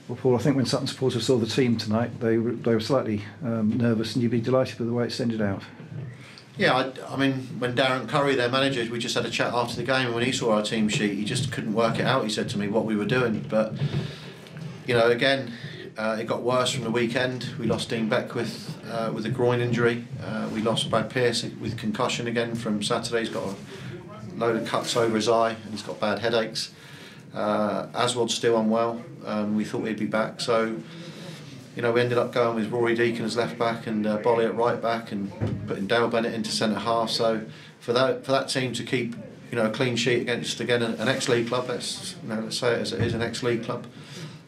Well, Paul, I think when Sutton supporters saw the team tonight, they were slightly nervous, and you'd be delighted with the way it's ended out. Yeah, I mean, when Darren Curry, their manager, we just had a chat after the game, and when he saw our team sheet, he just couldn't work it out. He said to me what we were doing, but you know, again, it got worse from the weekend. We lost Dean Beckwith with a groin injury. We lost Brad Pearce with concussion again from Saturday. He's got a load of cuts over his eye, and he's got bad headaches. Aswald's still unwell. We thought he'd be back, so you know, we ended up going with Rory Deacon as left back and Bolly at right back, and putting Dale Bennett into centre half. So for that team to keep, you know, a clean sheet against again an ex-league club, let's say it as it is, an ex-league club,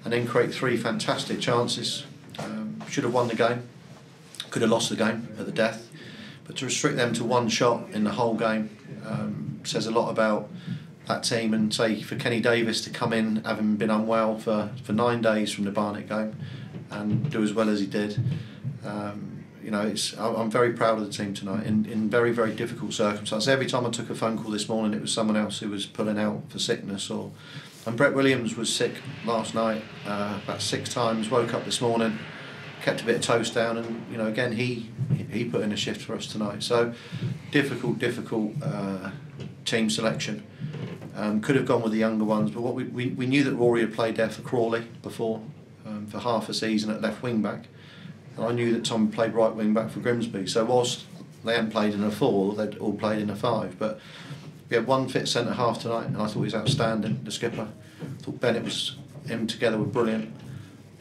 and then create 3 fantastic chances. Should have won the game, could have lost the game at the death, but to restrict them to 1 shot in the whole game says a lot about that team. And say for Kenny Davis to come in having been unwell for 9 days from the Barnet game and do as well as he did, you know, I'm very proud of the team tonight in very, very difficult circumstances. Every time I took a phone call this morning, it was someone else who was pulling out for sickness, and Brett Williams was sick last night about 6 times. Woke up this morning, kept a bit of toast down, and you know, again he put in a shift for us tonight. So difficult team selection. Could have gone with the younger ones, but what we knew that Rory had played there for Crawley before. For half a season at left wing back, and I knew that Tom played right wing back for Grimsby. So whilst they hadn't played in a 4, they'd all played in a 5. But we had 1 fit centre half tonight, and I thought he was outstanding. The skipper, I thought him together were brilliant.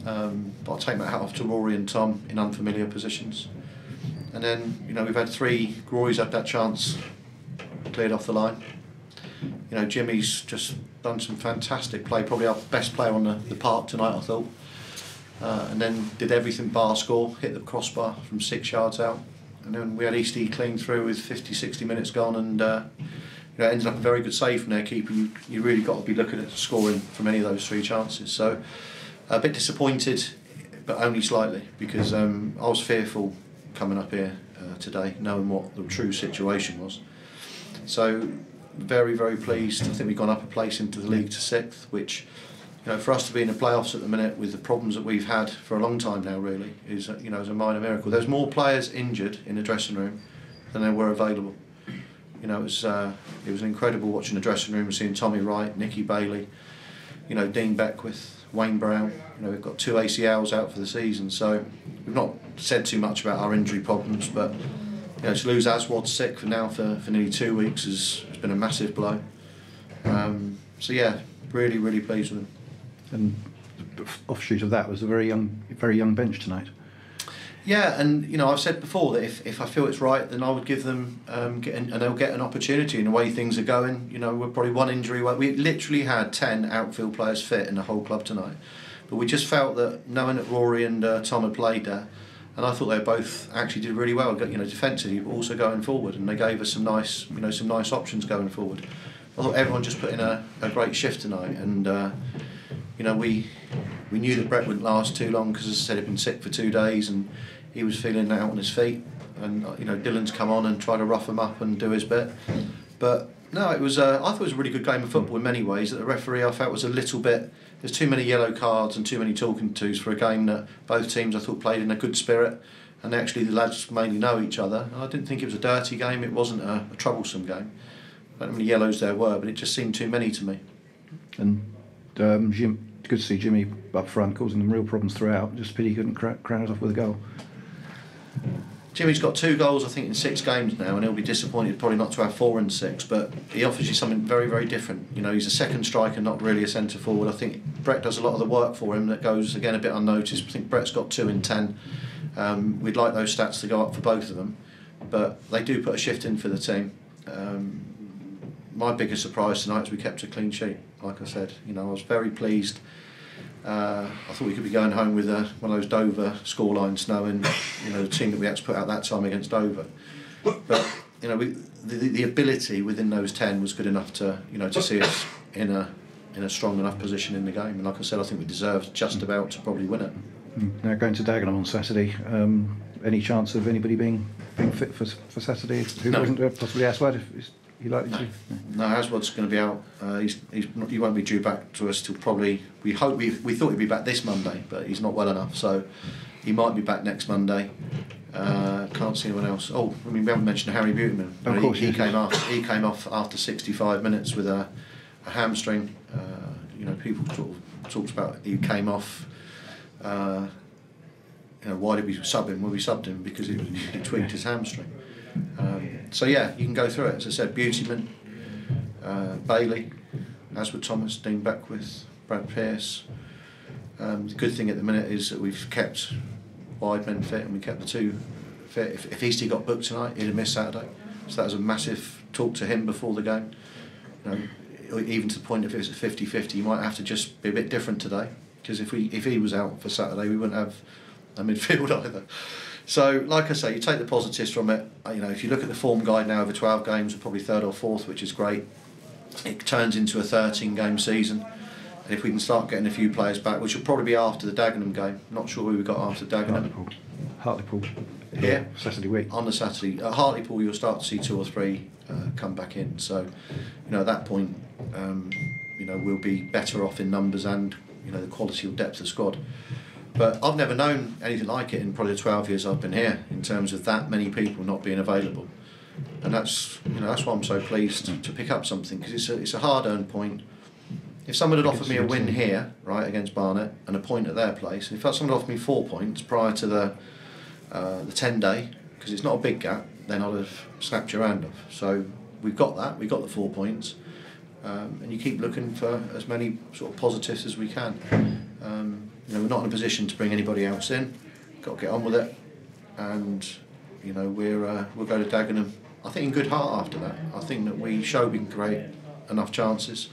But I'll take my hat off to Rory and Tom in unfamiliar positions. And then you know, we've had 3. Rory's had that chance cleared off the line. You know, Jimmy's just done some fantastic play, probably our best player on the park tonight, I thought. And then did everything bar score, hit the crossbar from 6 yards out, and then we had Eastie clean through with 50-60 minutes gone, and you know, it ended up a very good save from their keeper. You really got to be looking at scoring from any of those 3 chances. So a bit disappointed, but only slightly, because I was fearful coming up here today, knowing what the true situation was. So very, very pleased. I think we've gone up a place into the league to 6th, which, you know, for us to be in the playoffs at the minute with the problems that we've had for a long time now, really is, you know, is a minor miracle. There's more players injured in the dressing room than there were available. You know, it was incredible watching the dressing room, seeing Tommy Wright, Nicky Bailey, you know, Dean Beckwith, Wayne Brown. You know, we've got 2 ACLs out for the season, so we've not said too much about our injury problems, but you know, to lose Aswad sick for nearly 2 weeks has been a massive blow. So yeah, really, really pleased with him. And the offshoot of that was a very young bench tonight. Yeah, and you know, I've said before that if I feel it's right, then I would give them and they'll get an opportunity in the way things are going. You know, we're probably 1 injury away. We literally had 10 outfield players fit in the whole club tonight, but we just felt that knowing that Rory and Tom had played there, and I thought they both actually did really well. You know, defensively, but also going forward, and they gave us some nice options going forward. I thought everyone just put in a great shift tonight, and you know, we knew that Brett wouldn't last too long because, as I said, he'd been sick for 2 days and he was feeling out on his feet. And you know, Dylan's come on and tried to rough him up and do his bit. But no, it was. I thought it was a really good game of football in many ways. That the referee, I felt, was a little bit. There's too many yellow cards and too many talking tos for a game that both teams, I thought, played in a good spirit. And actually, the lads mainly know each other. And I didn't think it was a dirty game. It wasn't a troublesome game. I don't know how many yellows there were, but it just seemed too many to me. And Jim, good to see Jimmy up front, causing them real problems throughout. Just a pity he couldn't crown it off with a goal. Jimmy's got 2 goals, I think, in 6 games now, and he'll be disappointed probably not to have 4 in 6. But he offers you something very, very different. You know, he's a second striker, not really a centre forward. I think Brett does a lot of the work for him that goes again a bit unnoticed. I think Brett's got 2 in 10. We'd like those stats to go up for both of them, but they do put a shift in for the team. My biggest surprise tonight is we kept a clean sheet. Like I said, you know, I was very pleased. I thought we could be going home with one of those Dover scorelines, knowing, you know, the team that we had to put out that time against Dover. But you know, the ability within those 10 was good enough to, you know, to see us in a strong enough position in the game. And like I said, I think we deserved just about to probably win it. Now going to Dagenham on Saturday. Any chance of anybody being fit for Saturday? Who No. wasn't possibly Aswad? You likely to? No, Aswad's going to be out. He won't be due back to us till probably. We thought he'd be back this Monday, but he's not well enough, so he might be back next Monday. Can't see anyone else. Oh, I mean, we haven't mentioned Harry Buteman. Of course, he came off after 65 minutes with a hamstring. You know, people sort of talked about he came off. You know, why did we sub him? Well, we subbed him because he tweaked his hamstring. So yeah, you can go through it. As I said, Buteman, Bailey, Aswood Thomas, Dean Beckwith, Brad Pearce. The good thing at the minute is that we've kept wide men fit and we kept the two fit. If Eastie got booked tonight, he'd have missed Saturday. So that was a massive talk to him before the game. You know, even to the point if it was a 50-50, he might have to just be a bit different today. Because if he was out for Saturday, we wouldn't have a midfield either. So, like I say, you take the positives from it. You know, if you look at the form guide now over 12 games, we're probably third or fourth, which is great. It turns into a 13-game season, and if we can start getting a few players back, which will probably be after the Dagenham game. Not sure who we got after Dagenham. Hartlepool. Here, Saturday week. On the Saturday at Hartlepool, you'll start to see 2 or 3 come back in. So, you know, at that point, you know, we'll be better off in numbers and, you know, the quality or depth of squad. But I've never known anything like it in probably the 12 years I've been here, in terms of that many people not being available, and that's, you know, that's why I'm so pleased to pick up something, because it's a hard-earned point. If someone had offered me a win here, right, against Barnet, and a point at their place, and if someone had offered me 4 points prior to the 10-day, because it's not a big gap, then I'd have snapped your hand off. So we've got that, we've got the 4 points, and you keep looking for as many sort of positives as we can. You know, we're not in a position to bring anybody else in. Got to get on with it, and you know, we'll go to Dagenham, I think, in good heart after that. I think that we show we can create enough chances,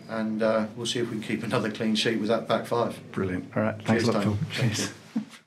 and we'll see if we can keep another clean sheet with that back five. Brilliant. All right. Thanks a lot, Phil. Cheers.